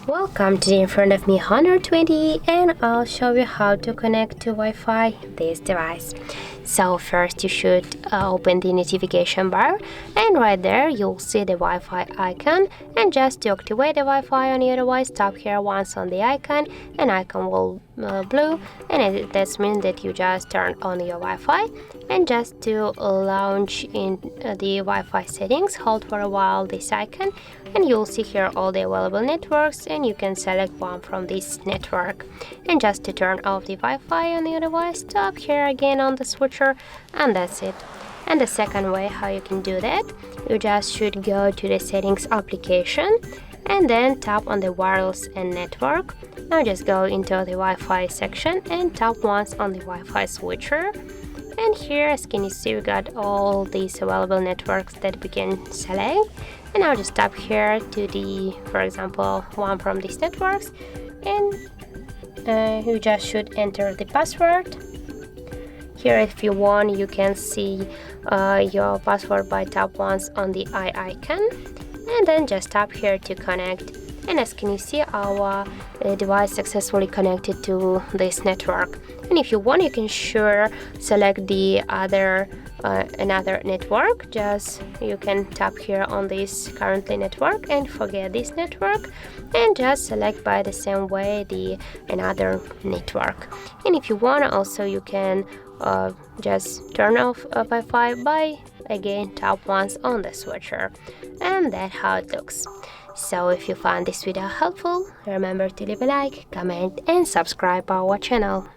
Welcome to in front of me Honor 20, and I'll show you how to connect to Wi-Fi this device. So first you should open the notification bar, and right there you'll see the Wi-Fi icon, and just to activate the Wi-Fi on your device, tap here once on the icon, and icon will blue, and that means that you just turn on your Wi-Fi. And just to launch in the Wi-Fi settings, hold for a while this icon, and you'll see here all the available networks, and you can select one from this network. And just to turn off the Wi-Fi on your device, tap here again on the switcher, and that's it. And the second way how you can do that, you just should go to the settings application and then tap on the wireless and network. Now just go into the Wi-Fi section and tap once on the Wi-Fi switcher. And here, as can you see, we got all these available networks that we can select. And now just tap here to the, for example, one from these networks, and you just should enter the password. Here, if you want, you can see your password by tap once on the eye icon, and then just tap here to connect. And as can you see, our device successfully connected to this network. And if you want, you can select the another network. Just you can tap here on this currently network and forget this network, and just select by the same way the another network. And if you want, also you can just turn off Wi-Fi by again tap once on the switcher, and that's how it looks. So if you found this video helpful, remember to leave a like, comment and subscribe our channel.